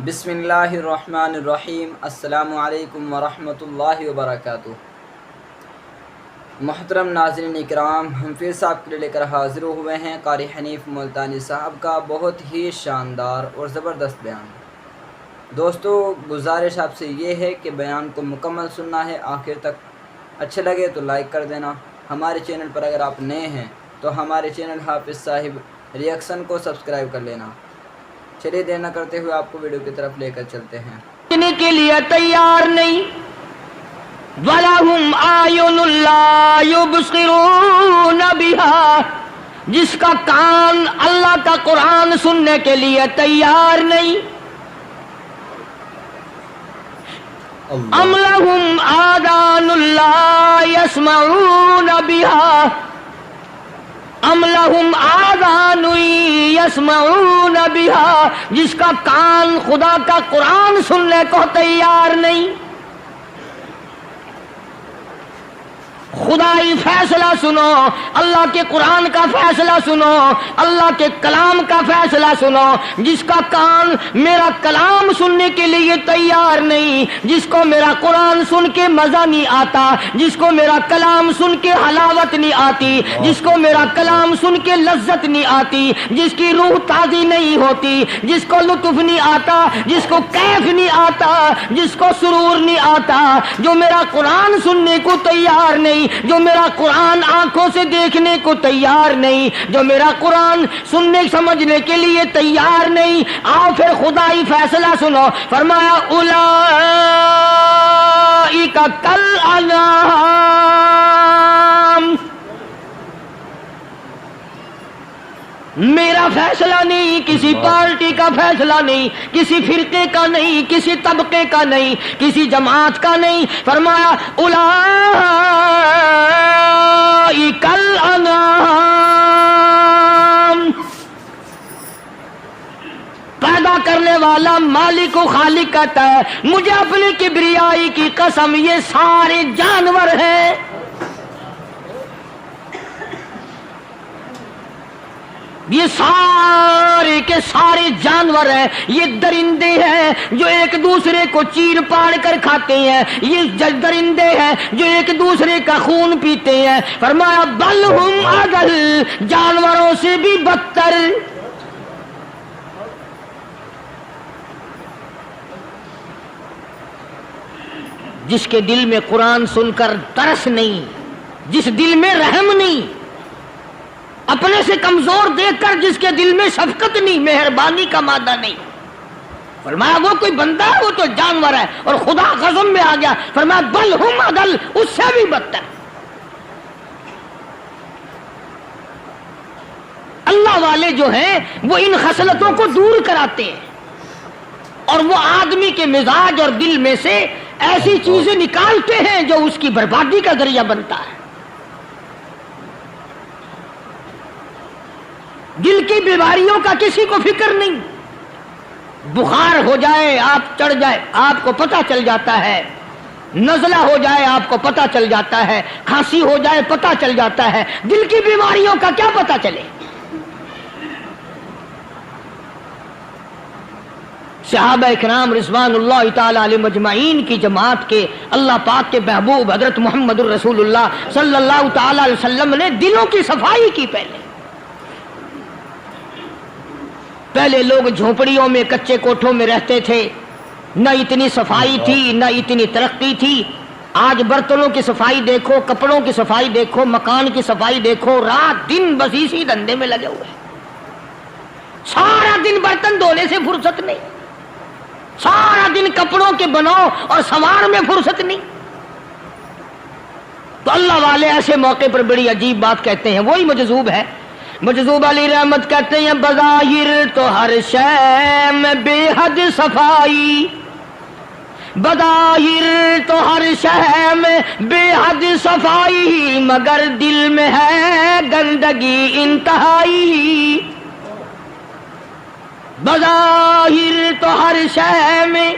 بسم اللہ الرحمن الرحیم۔ السلام علیکم ورحمۃ اللہ وبرکاتہ۔ محترم ناظرین اکرام، ہم پھر صاحب کے لیے لے کر حاضر ہوئے ہیں قاری حنیف ملتانی صاحب کا بہت ہی شاندار اور زبردست بیان۔ دوستو، گزارش آپ سے یہ ہے کہ بیان کو مکمل سننا ہے آخر تک۔ اچھے لگے تو لائک کر دینا۔ ہمارے چینل پر اگر آپ نئے ہیں تو ہمارے چینل حافظ صاحب ریئیکشن کو سبسکرائب کر لینا۔ چلیے دیر نہ کرتے ہوئے آپ کو ویڈیو کی طرف لے کر چلتے ہیں۔ کے لیے تیار نہیں، وَلَهُمْ أَعْيُنٌ لَا يُبْصِرُونَ بِهَا، جس کا کان اللہ کا قرآن سننے کے لیے تیار نہیں۔ أَمْ لَهُمْ آذَانٌ لَا يَسْمَعُونَ بِهَا، ام لہم آذان یسمعون بها، جس کا کان خدا کا قرآن سننے کو تیار نہیں۔ خدائی فیصلہ سنو، اللہ کے قرآن کا فیصلہ سنو، اللہ کے کلام کا فیصلہ سنو۔ جس کا کان میرا کلام سننے کے لیے تیار نہیں، جس کو میرا قرآن سن کے مزہ نہیں آتا، جس کو میرا کلام سن کے حلاوت نہیں آتی، جس کو میرا کلام سن کے لذت نہیں آتی، جس کی روح تازی نہیں ہوتی، جس کو لطف نہیں آتا، جس کو کیف نہیں آتا، جس کو سرور نہیں آتا، جو میرا قرآن سننے کو تیار نہیں، جو میرا قرآن آنکھوں سے دیکھنے کو تیار نہیں، جو میرا قرآن سننے سمجھنے کے لیے تیار نہیں، آؤ پھر خدائی فیصلہ سنو۔ فرمایا اولئک کالانعام، میرا فیصلہ نہیں، کسی پارٹی کا فیصلہ نہیں، کسی فرقے کا نہیں، کسی طبقے کا نہیں، کسی جماعت کا نہیں۔ فرمایا اولئک الانعام، پیدا کرنے والا مالک و خالق کہتا ہے مجھے اپنی کبریائی کی قسم یہ سارے جانور ہیں۔ یہ سارے کے سارے جانور ہیں، یہ درندے ہیں جو ایک دوسرے کو چیر پاڑ کر کھاتے ہیں، یہ درندے ہیں جو ایک دوسرے کا خون پیتے ہیں۔ فرمایا بل ہم اضل، جانوروں سے بھی بدتر۔ جس کے دل میں قرآن سن کر ترس نہیں، جس دل میں رحم نہیں، اپنے سے کمزور دیکھ کر جس کے دل میں شفقت نہیں، مہربانی کا مادہ نہیں، فرمایا وہ کوئی بندہ ہے، وہ تو جانور ہے۔ اور خدا غضب میں آ گیا، فرمایا بل ہم اضل، اس سے بھی بدتر۔ اللہ والے جو ہیں وہ ان خصلتوں کو دور کراتے ہیں، اور وہ آدمی کے مزاج اور دل میں سے ایسی چیزیں نکالتے ہیں جو اس کی بربادی کا ذریعہ بنتا ہے۔ دل کی بیماریوں کا کسی کو فکر نہیں، بخار ہو جائے آپ چڑھ جائے آپ کو پتہ چل جاتا ہے، نزلہ ہو جائے آپ کو پتہ چل جاتا ہے، کھانسی ہو جائے پتہ چل جاتا ہے، دل کی بیماریوں کا کیا پتہ چلے؟ صحابہ اکرام رضوان اللہ تعالی علیہم اجمعین کی جماعت کے اللہ پاک کے محبوب حضرت محمد الرسول اللہ صلی اللہ تعالی علیہ وسلم نے دلوں کی صفائی کی۔ پہلے لوگ جھونپڑیوں میں کچے کوٹھوں میں رہتے تھے، نہ اتنی صفائی تھی نہ اتنی ترقی تھی۔ آج برتنوں کی صفائی دیکھو، کپڑوں کی صفائی دیکھو، مکان کی صفائی دیکھو، رات دن بس اسی دھندے میں لگے ہوئے ہیں۔ سارا دن برتن دھونے سے فرصت نہیں، سارا دن کپڑوں کے بناؤ اور سنوار میں فرصت نہیں۔ تو اللہ والے ایسے موقع پر بڑی عجیب بات کہتے ہیں، وہی مجذوب ہے، مجذوب علی رحمت کہتے ہیں بظاہر تو ہر شے میں بے حد صفائی، بظاہر تو ہر شے میں بے حد صفائی، مگر دل میں ہے گندگی انتہائی۔ بظاہر تو ہر شے میں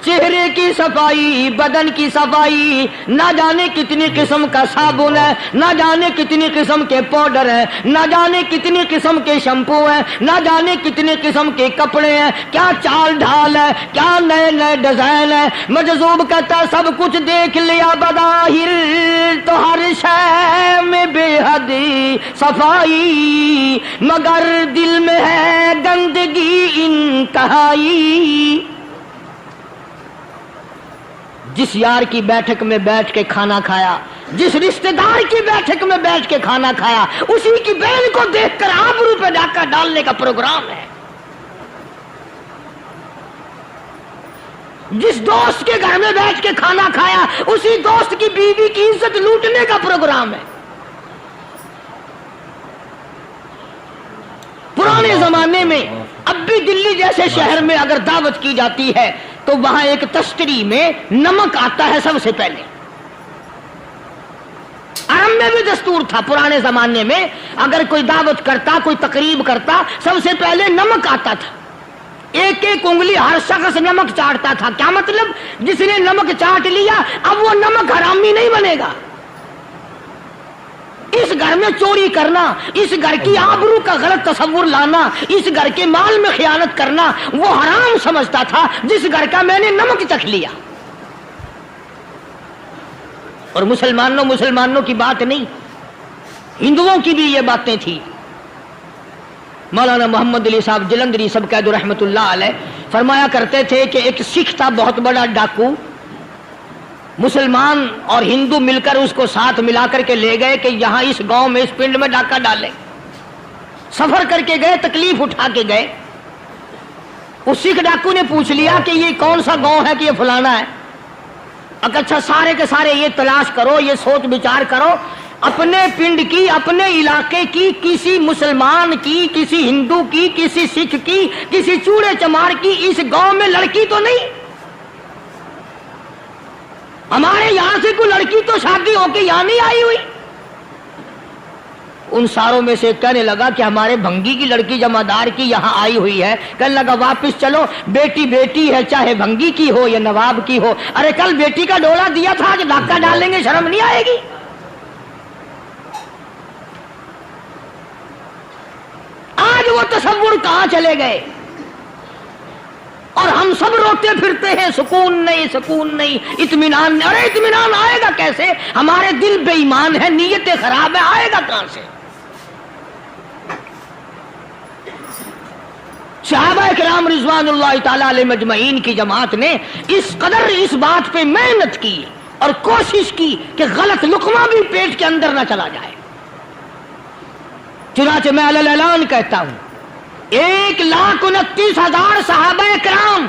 چہرے کی صفائی، بدن کی صفائی، نہ جانے کتنی قسم کا صابن ہے، نہ جانے کتنی قسم کے پاؤڈر ہیں، نہ جانے کتنی قسم کے شیمپو ہیں، نہ جانے کتنی قسم کے کپڑے ہیں، کیا چال ڈھال ہے، کیا نئے نئے ڈیزائن ہے۔ مجذوب کہتا سب کچھ دیکھ لیا بظاہر، تو ہر شے میں بے حد صفائی، مگر دل میں ہے گندگی انتہائی۔ جس یار کی بیٹھک میں بیٹھ کے کھانا کھایا، جس رشتہ دار کی بیٹھک میں بیٹھ کے کھانا کھایا، اسی کی بہن کو دیکھ کر آبرو پہ ڈاکہ ڈالنے کا پروگرام ہے۔ جس دوست کے گھر میں بیٹھ کے کھانا کھایا، اسی دوست کی بیوی کی عزت لوٹنے کا پروگرام ہے۔ پرانے زمانے میں اب بھی دلی جیسے شہر میں اگر دعوت کی جاتی ہے تو وہاں ایک تشتری میں نمک آتا ہے سب سے پہلے۔ عرب میں بھی دستور تھا پرانے زمانے میں، اگر کوئی دعوت کرتا، کوئی تقریب کرتا، سب سے پہلے نمک آتا تھا۔ ایک ایک انگلی ہر شخص نمک چاٹتا تھا۔ کیا مطلب؟ جس نے نمک چاٹ لیا اب وہ نمک حرامی نہیں بنے گا۔ اس گھر میں چوری کرنا، اس گھر کی آبرو کا غلط تصور لانا، اس گھر کے مال میں خیانت کرنا وہ حرام سمجھتا تھا جس گھر کا میں نے نمک چکھ لیا۔ اور مسلمانوں کی بات نہیں، ہندوؤں کی بھی یہ باتیں تھی۔ مولانا محمد علی صاحب جلندری سب قید رحمت اللہ علیہ فرمایا کرتے تھے کہ ایک سکھ تھا بہت بڑا ڈاکو، مسلمان اور ہندو مل کر اس کو ساتھ ملا کر کے لے گئے کہ یہاں اس گاؤں میں اس پنڈ میں ڈاکہ ڈالے۔ سفر کر کے گئے، تکلیف اٹھا کے گئے۔ اس سکھ ڈاکو نے پوچھ لیا کہ یہ کون سا گاؤں ہے کہ یہ فلانا ہے۔ اچھا سارے کے سارے یہ تلاش کرو، یہ سوچ بچار کرو، اپنے پنڈ کی، اپنے علاقے کی، کسی مسلمان کی، کسی ہندو کی، کسی سکھ کی، کسی چوڑے چمار کی اس گاؤں میں لڑکی تو نہیں؟ ہمارے یہاں سے کوئی لڑکی تو شادی ہو کے یہاں نہیں آئی ہوئی؟ ان ساروں میں سے کہنے لگا کہ ہمارے بھنگی کی لڑکی جمعدار کی یہاں آئی ہوئی ہے۔ کہنے لگا واپس چلو، بیٹی بیٹی ہے، چاہے بھنگی کی ہو یا نواب کی ہو۔ ارے کل بیٹی کا ڈولا دیا تھا، آج ڈاکہ ڈالیں گے، شرم نہیں آئے گی؟ آج وہ تصور کہاں چلے گئے؟ اور ہم سب روتے پھرتے ہیں سکون نہیں، سکون نہیں، اطمینان نہیں۔ ارے اطمینان آئے گا کیسے؟ ہمارے دل بے ایمان ہے، نیتیں خراب ہے، آئے گا کہاں سے؟ صحابہ کرام رضوان اللہ تعالی علیہ مجمعین کی جماعت نے اس قدر اس بات پہ محنت کی اور کوشش کی کہ غلط لقمہ بھی پیٹ کے اندر نہ چلا جائے۔ چنانچہ میں علی الاعلان کہتا ہوں 1,29,000 صحابہ کرام،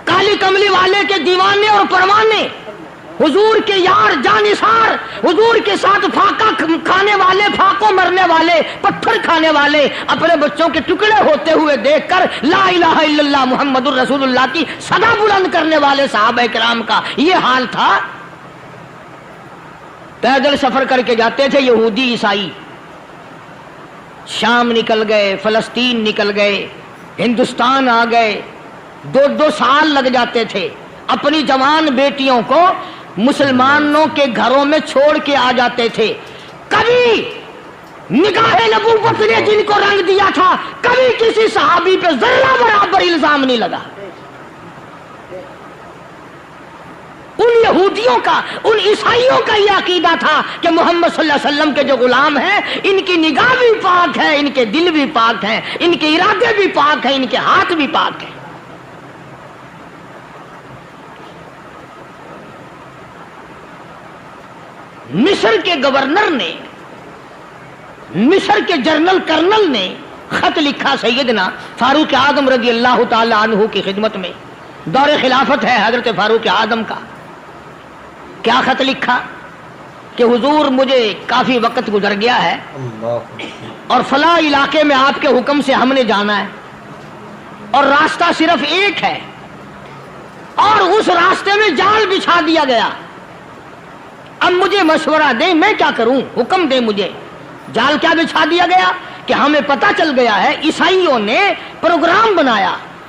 کالی کملی والے کے دیوانے اور پروانے، حضور کے یار جانثار، حضور کے ساتھ فاقہ کھانے والے، فاقوں مرنے والے، پتھر کھانے والے، اپنے بچوں کے ٹکڑے ہوتے ہوئے دیکھ کر لا الہ الا اللہ محمد الرسول اللہ کی صدا بلند کرنے والے صحابہ کرام کا یہ حال تھا۔ پیدل سفر کر کے جاتے تھے یہودی عیسائی، شام نکل گئے، فلسطین نکل گئے، ہندوستان آ گئے، 2 سال لگ جاتے تھے، اپنی جوان بیٹیوں کو مسلمانوں کے گھروں میں چھوڑ کے آ جاتے تھے۔ کبھی نگاہ نبوت نے جن کو رنگ دیا تھا، کبھی کسی صحابی پہ ذرہ برابر الزام نہیں لگا۔ ان یہودیوں کا، ان عیسائیوں کا یہ عقیدہ تھا کہ محمد صلی اللہ علیہ وسلم کے جو غلام ہیں ان کی نگاہ بھی پاک ہے، ان کے دل بھی پاک ہیں، ان کے ارادے بھی پاک ہیں، ان کے ہاتھ بھی پاک ہیں۔ مصر کے گورنر نے، مصر کے جنرل کرنل نے خط لکھا سیدنا فاروق اعظم رضی اللہ تعالی عنہ کی خدمت میں، دور خلافت ہے حضرت فاروق اعظم کا۔ کیا خط لکھا کہ حضور مجھے کافی وقت گزر گیا ہے اور فلاں علاقے میں آپ کے حکم سے ہم نے جانا ہے اور راستہ صرف ایک ہے اور اس راستے میں جال بچھا دیا گیا۔ اب مجھے مشورہ دیں میں کیا کروں، حکم دیں مجھے۔ جال کیا بچھا دیا گیا کہ ہمیں پتہ چل گیا ہے عیسائیوں نے پروگرام بنایا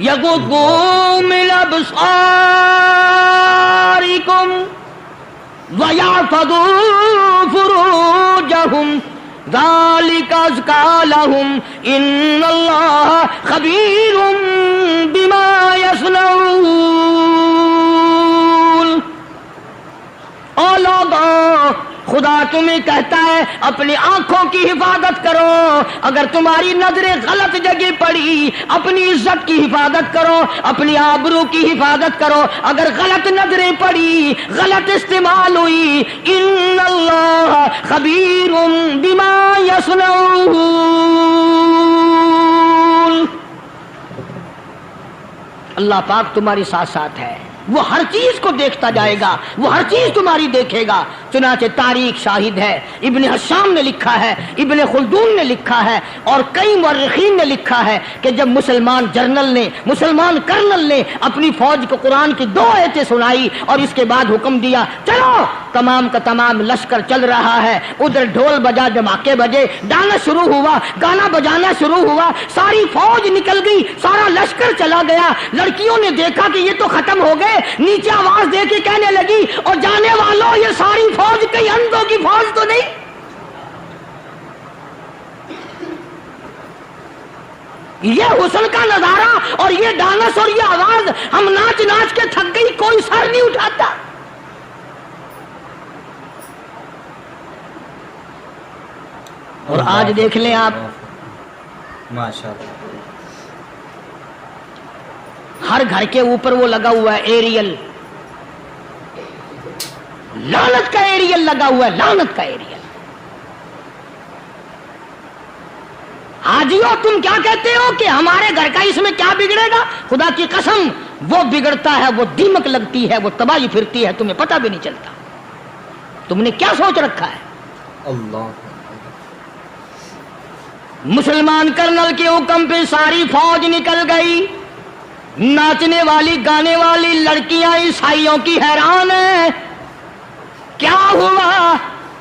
یغضوا من ابصارکم وَيَحْفَظُوا فُرُوجَهُمْ ذَلِكَ أَزْكَىٰ لَهُمْ إِنَّ اللَّهَ خَبِيرٌ بِمَا يَصْنَعُونَ۔ او لوگوں، خدا تمہیں کہتا ہے اپنی آنکھوں کی حفاظت کرو، اگر تمہاری نظریں غلط جگہ پڑی اپنی عزت کی حفاظت کرو، اپنی آبرو کی حفاظت کرو، اگر غلط نظریں پڑی غلط استعمال ہوئی، ان اللہ خبیر بما یصنعون، اللہ پاک تمہاری ساتھ ساتھ ہے، وہ ہر چیز کو دیکھتا جائے گا، وہ ہر چیز تمہاری دیکھے گا۔ چنانچہ تاریخ شاہد ہے، ابن حشام نے لکھا ہے، ابن خلدون نے لکھا ہے، اور کئی مورخین نے لکھا ہے کہ جب مسلمان جرنل نے، مسلمان کرنل نے اپنی فوج کو قرآن کی 2 آیتیں سنائی اور اس کے بعد حکم دیا چلو، تمام کا تمام لشکر چل رہا ہے، ادھر ڈھول بجا، دھماکے بجے، گانا شروع ہوا، گانا بجانا شروع ہوا، ساری فوج نکل گئی، سارا لشکر چلا گیا، لڑکیوں نے دیکھا کہ یہ تو ختم ہو گئے، نیچے آواز دے کے کہنے لگی اور جانے والوں یہ ساری فوج کئی اندھوں کی فوج تو نہیں؟ یہ حسن کا نظارہ اور یہ ڈانس اور یہ آواز، ہم ناچ ناچ کے تھک گئی، کوئی سر نہیں اٹھاتا۔ اور آج دیکھ لیں آپ، ماشاءاللہ، ہر گھر کے اوپر وہ لگا ہوا ہے ایریل، لعنت کا ایریل لگا ہوا ہے، لعنت کا ایریل۔ حاجیو تم کیا کہتے ہو کہ ہمارے گھر کا اس میں کیا بگڑے گا؟ خدا کی قسم وہ بگڑتا ہے، وہ دیمک لگتی ہے، وہ تباہی پھرتی ہے، تمہیں پتہ بھی نہیں چلتا۔ تم نے کیا سوچ رکھا ہے؟ اللہ، مسلمان کرنل کے حکم پہ ساری فوج نکل گئی، ناچنے والی گانے والی لڑکیاں عیسائیوں کی حیران ہیں، کیا ہوا؟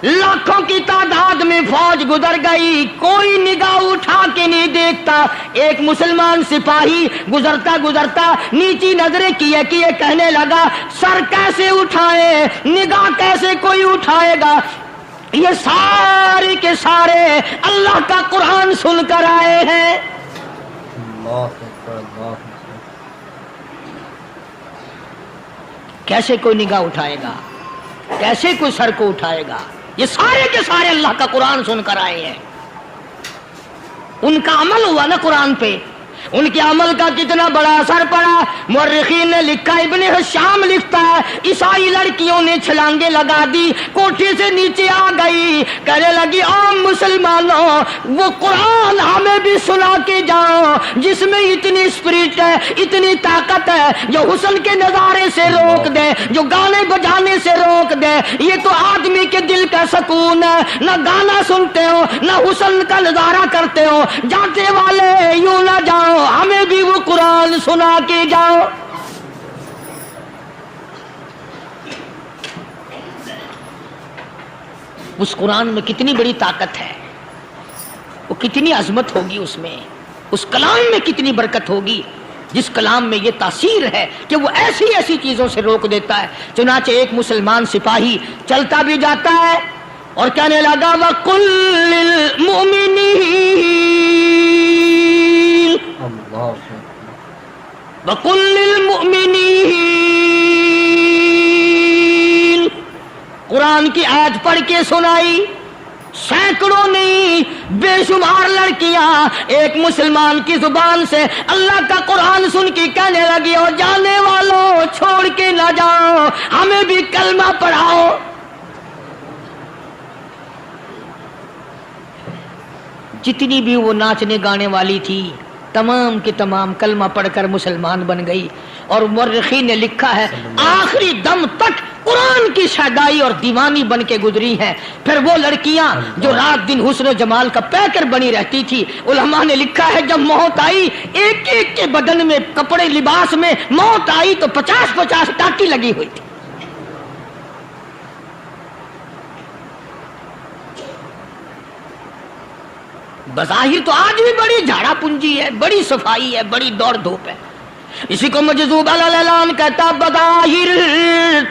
لاکھوں کی تعداد میں فوج گزر گئی، کوئی نگاہ اٹھا کے نہیں دیکھتا۔ ایک مسلمان سپاہی گزرتا گزرتا نیچی نظریں کیے کیے کہنے لگا سر کیسے اٹھائے، نگاہ کیسے کوئی اٹھائے گا؟ یہ سارے کے سارے اللہ کا قرآن سن کر آئے ہیں۔ اللہ اکبر، اللہ اکبر۔ کیسے کوئی نگاہ اٹھائے گا؟ کیسے کوئی سر کو اٹھائے گا؟ یہ سارے کے سارے اللہ کا قرآن سن کر آئے ہیں۔ ان کا عمل ہوا نا قرآن پہ، ان کے عمل کا کتنا بڑا اثر پڑا۔ مورخین نے لکھا، ابن حشام لکھتا ہے عیسائی لڑکیوں نے چھلانگیں لگا دی، کوٹھی سے نیچے آ گئی، کہنے لگی عام مسلمانوں وہ قرآن ہمیں بھی سنا کے جاؤ جس میں اتنی اسپرٹ ہے، اتنی طاقت ہے، جو حسن کے نظارے سے روک دے، جو گانے بجانے سے روک دے۔ یہ تو آدمی کے دل کا سکون ہے، نہ گانا سنتے ہو نہ حسن کا نظارہ کرتے ہو، جاتے والے یوں نہ جاؤ، ہمیں بھی وہ قرآن سنا کے جاؤ۔ اس قرآن میں کتنی بڑی طاقت ہے، وہ کتنی عظمت ہوگی، اس میں اس کلام میں کتنی برکت ہوگی، جس کلام میں یہ تاثیر ہے کہ وہ ایسی ایسی چیزوں سے روک دیتا ہے۔ چنانچہ ایک مسلمان سپاہی چلتا بھی جاتا ہے اور کہنے لگا وَقُلْ لِلْمُؤْمِنِينَ وَقُلْ لِلْمُؤْمِنِينَ، قرآن کی آیت پڑھ کے سنائی، سینکڑوں نہیں بے شمار لڑکیاں ایک مسلمان کی زبان سے اللہ کا قرآن سن کے کہنے لگی اور جانے والوں چھوڑ کے نہ جاؤ، ہمیں بھی کلمہ پڑھاؤ۔ جتنی بھی وہ ناچنے گانے والی تھی تمام کی تمام کلمہ پڑھ کر مسلمان بن گئی، اور مورخین نے لکھا ہے آخری دم تک قرآن کی شیدائی اور دیوانی بن کے گزری ہیں۔ پھر وہ لڑکیاں جو رات دن حسن و جمال کا پیکر بنی رہتی تھی، علماء نے لکھا ہے جب موت آئی ایک ایک کے بدن میں کپڑے لباس میں موت آئی تو 50-50 ٹاکی لگی ہوئی تھی۔ بظاہر تو آج بھی بڑی جھاڑا پنجی ہے، بڑی صفائی ہے، بڑی دوڑ دھوپ ہے، اسی کو مجذوب الالان کہتا بظاہر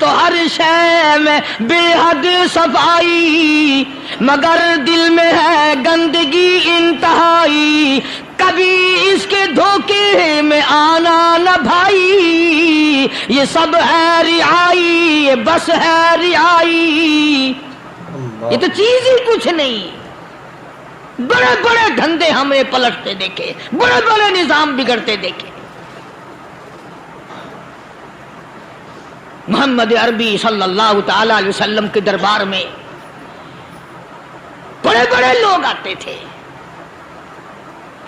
تو ہر شے میں بے حد صفائی، مگر دل میں ہے گندگی انتہائی، کبھی اس کے دھوکے میں آنا نہ بھائی، یہ سب ہے رعائی، یہ بس ہے رعائی، یہ تو چیز ہی کچھ نہیں۔ بڑے بڑے دھندے ہمیں پلٹتے دیکھے، بڑے بڑے نظام بگڑتے دیکھے۔ محمد عربی صلی اللہ تعالی علیہ وسلم کے دربار میں بڑے بڑے لوگ آتے تھے۔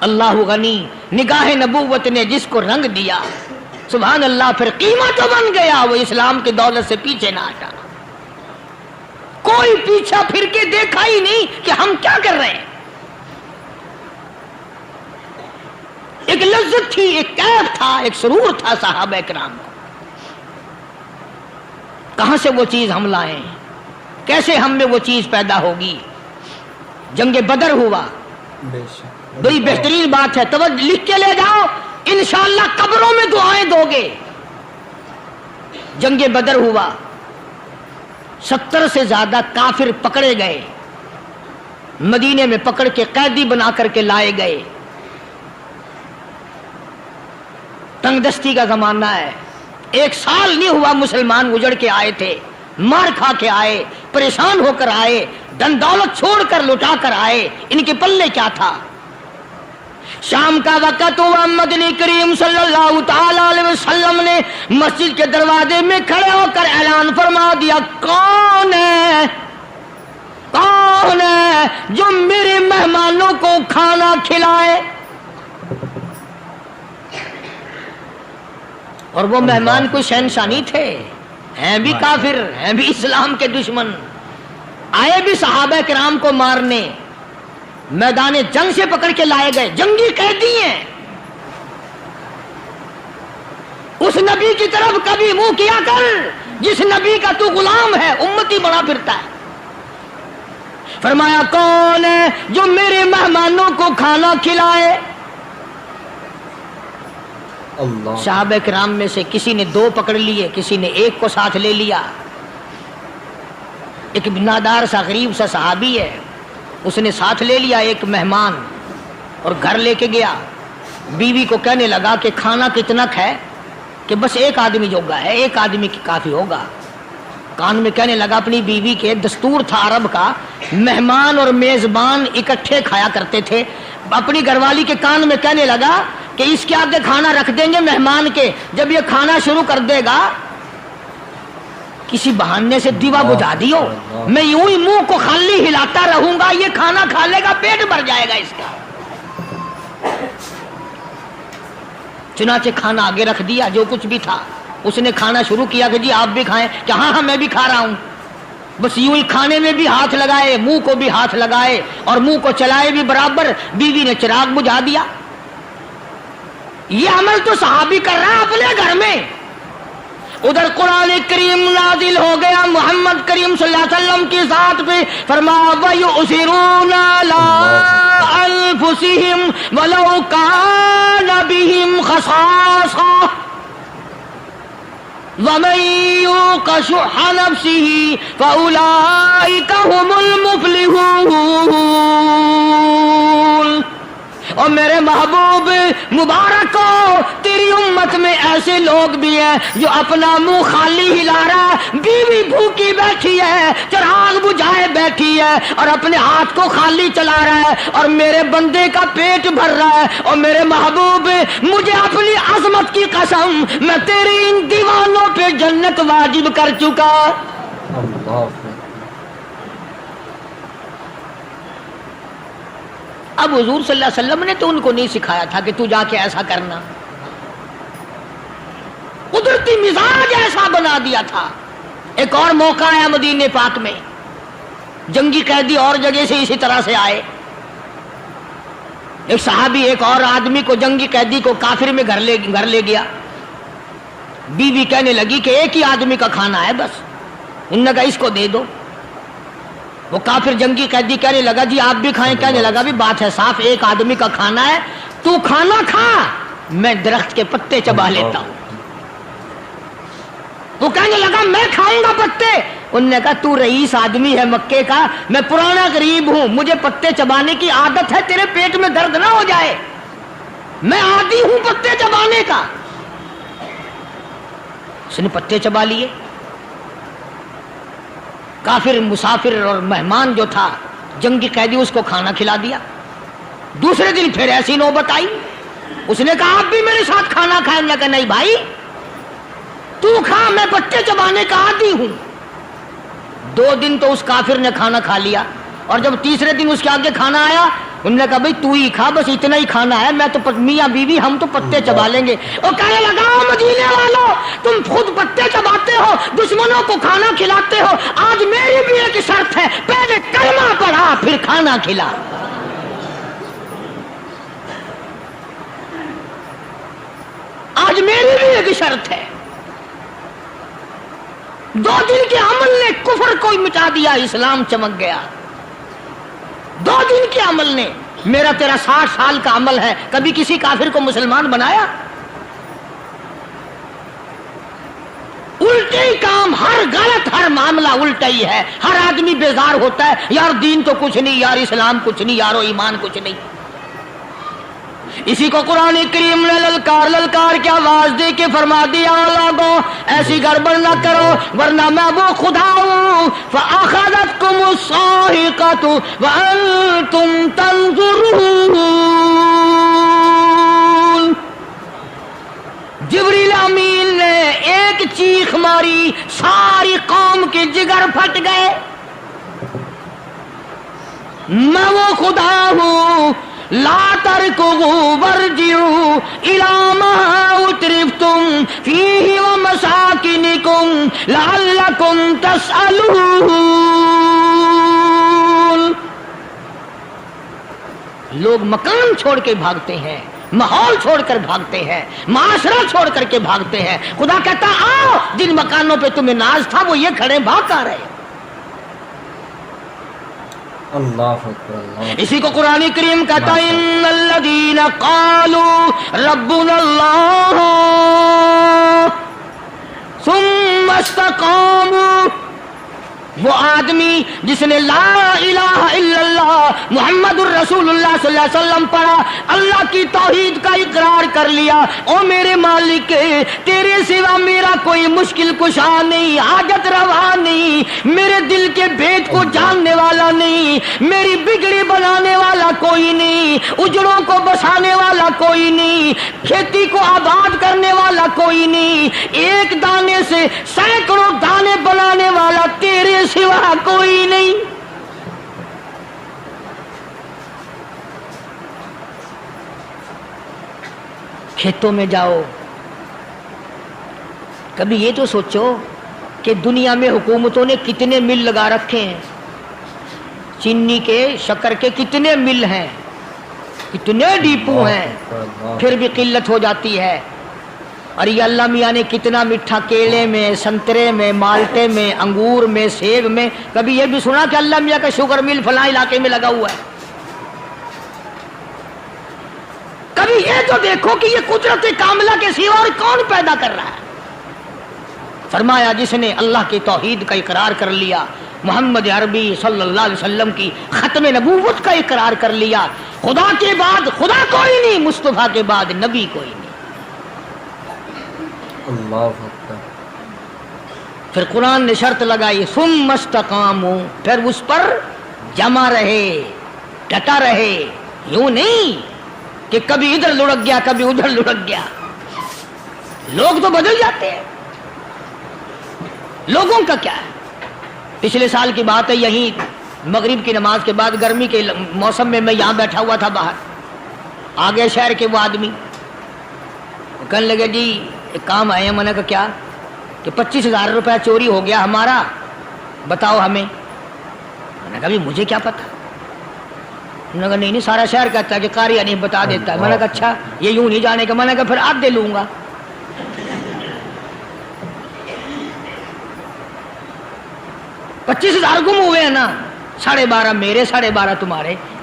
اللہ غنی، نگاہ نبوت نے جس کو رنگ دیا، سبحان اللہ، پھر قیمت تو بن گیا، وہ اسلام کی دولت سے پیچھے نہ ہٹا۔ کوئی پیچھا پھر کے دیکھا ہی نہیں کہ ہم کیا کر رہے ہیں۔ ایک لذت تھی، ایک کیف تھا، ایک سرور تھا صحابہ کرام کو۔ کہاں سے وہ چیز ہم لائیں؟ کیسے ہم میں وہ چیز پیدا ہوگی؟ جنگ بدر ہوا، بڑی بہترین بات ہے، توجہ لکھ کے لے جاؤ، انشاءاللہ قبروں میں دعائیں دو گے۔ جنگ بدر ہوا، 70 سے زیادہ کافر پکڑے گئے، مدینے میں پکڑ کے قیدی بنا کر کے لائے گئے۔ تنگ دستی کا زمانہ ہے، 1 سال نہیں ہوا مسلمان اجڑ کے آئے تھے، مار کھا کے آئے، پریشان ہو کر آئے، دن دولت چھوڑ کر لٹا کر آئے، ان کے پلے کیا تھا؟ شام کا وقت ہوا، مدنی کریم صلی اللہ تعالی علیہ وسلم نے مسجد کے دروازے میں کھڑے ہو کر اعلان فرما دیا، کون ہے، کون ہے جو میرے مہمانوں کو کھانا کھلائے؟ اور وہ مہمان کوئی شہنشاہ نہیں تھے، ہیں بھی کافر، ہیں بھی اسلام کے دشمن، آئے بھی صحابہ کرام کو مارنے، میدان جنگ سے پکڑ کے لائے گئے، جنگی قیدی ہیں۔ اس نبی کی طرف کبھی منہ کیا کر جس نبی کا تو غلام ہے، امتی بنا پھرتا ہے۔ فرمایا کون ہے جو میرے مہمانوں کو کھانا کھلائے؟ صحابہ کرام میں سے کسی نے 2 پکڑ لیے، کسی نے 1 کو ساتھ لے لیا۔ ایک نادار سا غریب سا صحابی ہے، اس نے ساتھ لے لیا 1 مہمان اور گھر لے کے گیا۔ بیوی کو کہنے لگا کہ کھانا کتنا ہے، کہ بس 1 آدمی جوگا ہے، 1 آدمی کی کافی ہوگا۔ کان میں کہنے لگا اپنی بیوی کے، دستور تھا عرب کا، مہمان اور میزبان اکٹھے کھایا کرتے تھے۔ اپنی گھر والی کے کان میں کہنے لگا کہ اس کے آگے کھانا رکھ دیں گے مہمان کے، جب یہ کھانا شروع کر دے گا کسی بہانے سے دیوا بجھا دیو، میں یوں ہی منہ کو خالی ہلاتا رہوں گا، یہ کھانا کھا لے گا، پیٹ بھر جائے گا اس کا۔ چنانچہ کھانا آگے رکھ دیا، جو کچھ بھی تھا، اس نے کھانا شروع کیا کہ جی آپ بھی کھائیں، کہ ہاں ہاں میں بھی کھا رہا ہوں۔ بس یوں ہی کھانے میں بھی ہاتھ لگائے، منہ کو بھی ہاتھ لگائے اور منہ کو چلائے بھی برابر۔ بیوی نے چراغ بجھا دیا۔ یہ عمل تو صحابی کر رہا ہے اپنے گھر میں۔ ادھر قرآن کریم نازل ہو گیا محمد کریم صلی اللہ علیہ وسلم کی ذات پہ، فرمایا وَيُؤْثِرُونَ عَلَىٰ أَنفُسِهِمْ وَلَوْ كَانَ بِهِمْ خَصَاصَةٌ وَمَن يُوقَ شُحَّ نَفْسِهِ فَأُولَٰئِكَ هُمُ الْمُفْلِحُونَ۔ اور میرے محبوب مبارک ہو، تیری امت میں ایسے لوگ بھی ہیں جو اپنا منہ خالی ہلا رہا ہے، بیوی بھوکی بیٹھی ہے، چراغ بجھائے بیٹھی ہے اور اپنے ہاتھ کو خالی چلا رہا ہے، اور میرے بندے کا پیٹ بھر رہا ہے۔ اور میرے محبوب، مجھے اپنی عظمت کی قسم، میں تیری ان دیوانوں پہ جنت واجب کر چکا۔ اب حضور صلی اللہ علیہ وسلم نے تو ان کو نہیں سکھایا تھا کہ تو جا کے ایسا کرنا، قدرتی مزاج ایسا بنا دیا تھا۔ ایک اور موقع آیا مدینے پاک میں، جنگی قیدی اور جگہ سے اسی طرح سے آئے۔ ایک صحابی ایک اور آدمی کو، جنگی قیدی کو کافر میں گھر لے گیا۔ بیوی کہنے لگی کہ 1 ہی آدمی کا کھانا ہے بس، انہوں نے کہا اس کو دے دو۔ وہ کافر جنگی قیدی کہنے لگا جی آپ بھی کھائیں، کہنے لگا بھی بات ہے صاف، 1 آدمی کا کھانا ہے، تو کھانا کھا میں درخت کے پتے چبا لیتا ہوں. وہ کہنے لگا میں کھاؤں گا پتے. انہوں نے کہا تو رئیس آدمی ہے مکے کا, میں پرانا غریب ہوں, مجھے پتے چبانے کی عادت ہے, تیرے پیٹ میں درد نہ ہو جائے, میں عادی ہوں پتے چبانے کا. اس نے پتے چبا لیے. کافر مسافر اور مہمان جو تھا جنگی قیدی, اس کو کھانا کھلا دیا. دوسرے دن پھر ایسی نوبت آئی. اس نے کہا آپ بھی میرے ساتھ کھانا کھائیں. نے کہا نہیں بھائی تو کھا, میں پتے چبانے کا عادی ہوں. 2 دن تو اس کافر نے کھانا کھا لیا, اور جب تیسرے دن اس کے آگے کھانا آیا, انہوں نے کہا بھائی تو ہی کھا, بس اتنا ہی کھانا ہے, میں تو میاں بیوی ہم تو پتے چبا لیں گے. اور کہنے لگا مدینے والوں تم خود پتے چباتے ہو, دشمنوں کو کھانا کھلاتے ہو, آج میری بھی ایک شرط ہے, پہلے کلمہ پڑھا پھر کھانا کھلا. آج میری بھی ایک شرط ہے. 2 دن کے عمل نے کفر کو مٹا دیا, اسلام چمک گیا. 2 دن کے عمل نے, میرا تیرا 60 سال کا عمل ہے, کبھی کسی کافر کو مسلمان بنایا؟ الٹے ہی کام, ہر غلط, ہر معاملہ الٹا ہی ہے. ہر آدمی بیزار ہوتا ہے, یار دین تو کچھ نہیں, یار اسلام کچھ نہیں, یارو ایمان کچھ نہیں. اسی کو قرآن کریم نے للکار کی آواز دے کے فرما دیا لوگوں ایسی گڑبڑ نہ کرو ورنہ میں وہ خدا ہوں. فَأَخَذَتْكُمُ الصَّاعِقَةُ وَأَنْتُمْ تَنظُرُونَ. جبریل امین نے ایک چیخ ماری, ساری قوم کے جگر پھٹ گئے. میں وہ خدا ہوں, لا تركضوا وارجعوا إلى ما أترفتم فيه ومساكنكم لعلكم تسألون. لوگ مکان چھوڑ کے بھاگتے ہیں, ماحول چھوڑ کر بھاگتے ہیں, معاشرہ چھوڑ کر کے بھاگتے ہیں. خدا کہتا آؤ, جن مکانوں پہ تمہیں ناز تھا وہ یہ کھڑے بھاگ آ رہے. اللہ اکبر. اسی کو قرآن کریم کہتا ہے ان الذین قالوا ربنا اللہ ثم استقاموا. وہ آدمی جس نے لا الہ الا اللہ محمد الرسول اللہ صلی اللہ علیہ وسلم پڑھا, اللہ کی توحید کا اقرار کر لیا, او میرے مالک تیرے سوا میرا کوئی مشکل کشا نہیں, حاجت روا نہیں, میرے دل کے بھید کو جاننے والا نہیں, میری بگڑی بنانے والا کوئی نہیں, اجڑوں کو بسانے والا کوئی نہیں, کھیتی کو آباد کرنے والا کوئی نہیں, ایک دانے سے سینکڑوں دانے بنانے والا تیرے سوا کوئی نہیں. کھیتوں میں جاؤ, کبھی یہ تو سوچو کہ دنیا میں حکومتوں نے کتنے مل لگا رکھے ہیں, چینی کے, شکر کے کتنے مل ہیں, کتنے ڈیپو ہیں, پھر بھی قلت ہو جاتی ہے. اور یہ اللہ میاں نے کتنا میٹھا کیلے میں, سنترے میں, مالٹے میں, انگور میں, سیب میں. کبھی یہ بھی سنا کہ اللہ میاں کا شوگر مل فلاں علاقے میں لگا ہوا ہے؟ کبھی یہ تو دیکھو کہ یہ قدرت کاملہ کے سوا اور کون پیدا کر رہا ہے. فرمایا جس نے اللہ کی توحید کا اقرار کر لیا, محمد عربی صلی اللہ علیہ وسلم کی ختم نبوت کا اقرار کر لیا, خدا کے بعد خدا کوئی نہیں, مصطفیٰ کے بعد نبی کوئی نہیں. اللہ اکبر. پھر قرآن نے شرط لگائی ثم استقاموا, پھر اس پر جمع رہے, ڈٹا رہے. یوں نہیں کہ کبھی ادھر لڑک گیا کبھی ادھر لڑک گیا. لوگ تو بدل جاتے ہیں, لوگوں کا کیا ہے. پچھلے سال کی بات ہے, یہیں مغرب کی نماز کے بعد گرمی کے موسم میں یہاں بیٹھا ہوا تھا باہر, آگے شہر کے وہ آدمی کہنے لگے جی ایک کام آئے ہیں. میں نے کہا کیا؟ کہ 25,000 روپے چوری ہو گیا ہمارا, بتاؤ ہمیں. میں نے کہا بھی مجھے کیا پتا. انہوں نے کہا نہیں سارا شہر کہتا ہے کہ قاری نہیں بتا دیتا ہے. میں نے کہا اچھا یہ یوں نہیں جانے کا. میں نے کہا پھر آدھے لوں گا. 25,000 گم ہوئے ہیں نا, 12.5 میرے 12.5 تمہارے.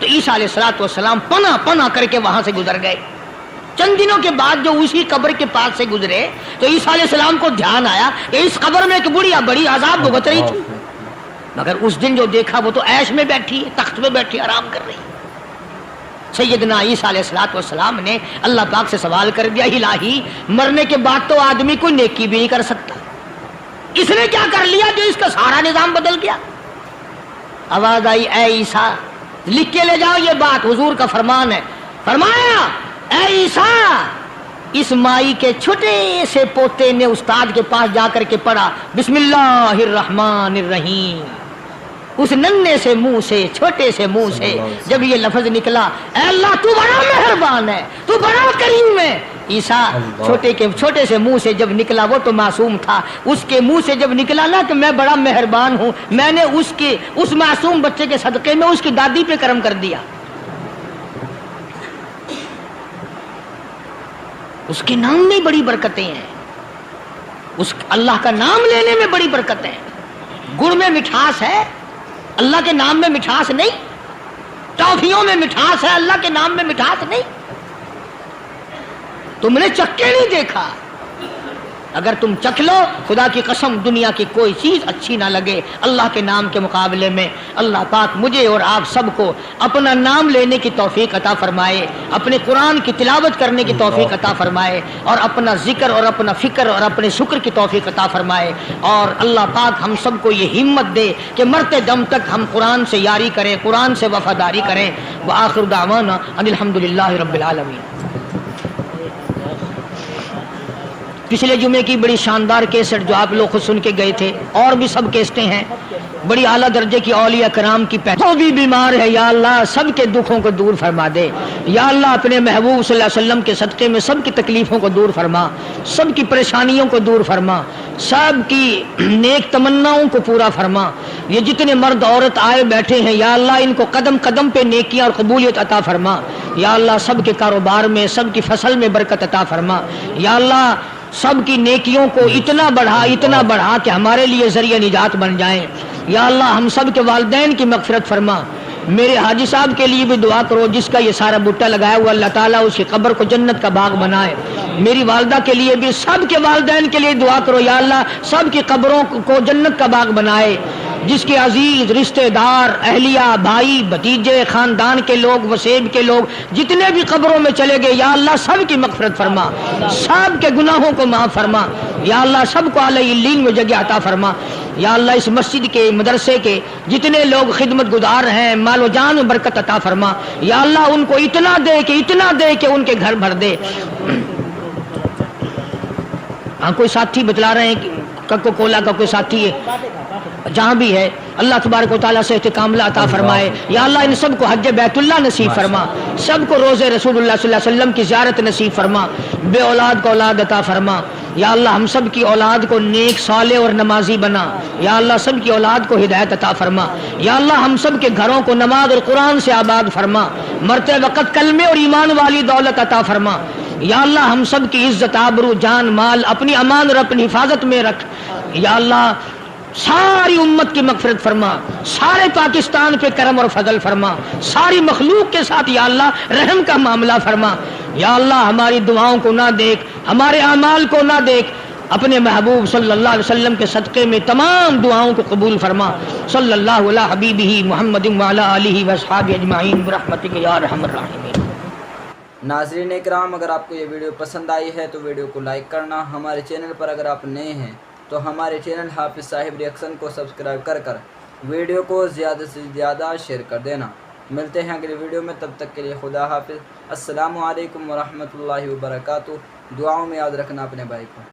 تو عیسیٰ علیہ السلام پنا پنا کر کے وہاں سے گزر گئے. چند دنوں کے بعد جو اسی قبر کے پاس سے گزرے تو عیسیٰ علیہ السلام کو دھیان آیا کہ اس قبر میں ایک بڑھیا بڑی عذاب بھگت رہی تھی، مگر اس دن جو دیکھا وہ تو عیش میں بیٹھی ہے، تخت میں بیٹھی آرام کر رہی ہے. سیدنا عیسیٰ علیہ السلام نے اللہ پاک سے سوال کر دیا، الہی مرنے کے بعد تو آدمی کوئی نیکی بھی نہیں کر سکتا، اس نے کیا کر لیا جو اس کا سارا نظام بدل گیا؟ آواز آئی، اے عیسیٰ لکھ کے لے جاؤ یہ بات، حضور کا فرمان ہے. فرمایا، اے عیسیٰ اس مائی کے چھوٹے سے پوتے نے استاد کے پاس جا کر کے پڑھا بسم اللہ الرحمن الرحیم. اس ننھے سے منہ سے، چھوٹے سے منہ سے جب یہ لفظ نکلا، اے اللہ تو بڑا مہربان ہے، تو بڑا کریم ہے. عیسیٰ چھوٹے سے منہ سے جب نکلا، وہ تو معصوم تھا، اس کے منہ سے جب نکلا نا کہ میں بڑا مہربان ہوں، میں نے اس معصوم بچے کے صدقے میں اس کی دادی پہ کرم کر دیا. اس کے نام میں بڑی برکتیں ہیں، اس اللہ کا نام لینے میں بڑی برکتیں ہیں. گڑ میں مٹھاس ہے، اللہ کے نام میں مٹھاس نہیں. ٹافیوں میں مٹھاس ہے، اللہ کے نام میں مٹھاس نہیں. تم نے چکھ کے نہیں دیکھا، اگر تم چکھ لو خدا کی قسم دنیا کی کوئی چیز اچھی نہ لگے اللہ کے نام کے مقابلے میں. اللہ پاک مجھے اور آپ سب کو اپنا نام لینے کی توفیق عطا فرمائے، اپنے قرآن کی تلاوت کرنے کی توفیق عطا فرمائے، اور اپنا ذکر اور اپنا فکر اور اپنے شکر کی توفیق عطا فرمائے. اور اللہ پاک ہم سب کو یہ ہمت دے کہ مرتے دم تک ہم قرآن سے یاری کریں، قرآن سے وفاداری کریں. وآخر دعوانا ان الحمدللہ رب العالمین. پچھلے جمعے کی بڑی شاندار کیسٹ جو آپ لوگ خود سن کے گئے تھے، اور بھی سب کیسٹیں ہیں، بڑی اعلیٰ درجے کی اولیاء کرام کی جو بھی بیمار ہے یا اللہ سب کے دکھوں کو دور فرما دے. یا اللہ اپنے محبوب صلی اللہ علیہ وسلم کے صدقے میں سب کی تکلیفوں کو دور فرما، سب کی پریشانیوں کو دور فرما، سب کی نیک تمناؤں کو پورا فرما. یہ جتنے مرد عورت آئے بیٹھے ہیں یا اللہ ان کو قدم قدم پہ نیکیاں اور قبولیت عطا فرما. یا اللہ سب کے کاروبار میں، سب کی فصل میں برکت عطا فرما. یا اللہ سب کی نیکیوں کو اتنا بڑھا کہ ہمارے لیے ذریعہ نجات بن جائیں. یا اللہ ہم سب کے والدین کی مغفرت فرما. میرے حاجی صاحب کے لیے بھی دعا کرو جس کا یہ سارا بوٹا لگایا ہوا، اللہ تعالیٰ اس کی قبر کو جنت کا باغ بنائے. میری والدہ کے لیے بھی، سب کے والدین کے لیے دعا کرو یا اللہ سب کی قبروں کو جنت کا باغ بنائے. جس کے عزیز رشتہ دار، اہلیہ، بھائی، بھتیجے، خاندان کے لوگ، وسیب کے لوگ جتنے بھی قبروں میں چلے گئے یا اللہ سب کی مغفرت فرما، سب کے گناہوں کو معاف فرما. یا اللہ سب کو اعلی علیین میں جگہ عطا فرما. یا اللہ اس مسجد کے، مدرسے کے جتنے لوگ خدمت گزار ہیں مال و جان میں برکت عطا فرما. یا اللہ ان کو اتنا دے کہ ان کے گھر بھر دے. ہاں کوئی ساتھی بتلا رہے ہیں کوکا کولا کا کوئی ساتھی ہے جہاں بھی ہے، اللہ تبارک و تعالیٰ سے کاملہ عطا فرمائے. یا اللہ ان سب کو حج بیت اللہ نصیب فرما، سب کو روزہ رسول اللہ صلی اللہ علیہ وسلم کی زیارت نصیب فرما، بے اولاد کو اولاد عطا فرما. یا اللہ ہم سب کی اولاد کو نیک، صالح اور نمازی بنا. یا اللہ سب کی اولاد کو ہدایت عطا فرما. یا اللہ ہم سب کے گھروں کو نماز اور قرآن سے آباد فرما، مرتے وقت کلمے اور ایمان والی دولت عطا فرما. یا اللہ ہم سب کی عزت، آبرو، جان، مال اپنی امان اور اپنی حفاظت میں رکھ. یا اللہ ساری امت کی مغفرت فرما، سارے پاکستان پہ کرم اور فضل فرما، ساری مخلوق کے ساتھ یا اللہ رحم کا معاملہ فرما. یا اللہ ہماری دعاؤں کو نہ دیکھ، ہمارے اعمال کو نہ دیکھ، اپنے محبوب صلی اللہ علیہ وسلم کے صدقے میں تمام دعاؤں کو قبول فرما. صلی اللہ علی حبیبہ محمد وعلی آلہ واصحابہ اجمعین برحمتک یا ارحم الراحمین. ناظرین اکرام، اگر آپ کو یہ ویڈیو پسند آئی ہے تو ویڈیو کو لائک کرنا. ہمارے چینل پر اگر آپ نئے ہیں تو ہمارے چینل حافظ صاحب ریئیکشن کو سبسکرائب کر ویڈیو کو زیادہ سے زیادہ شیئر کر دینا. ملتے ہیں اگلی ویڈیو میں، تب تک کے لیے خدا حافظ. السلام علیکم ورحمۃ اللہ وبرکاتہ. دعاؤں میں یاد رکھنا اپنے بھائی کو.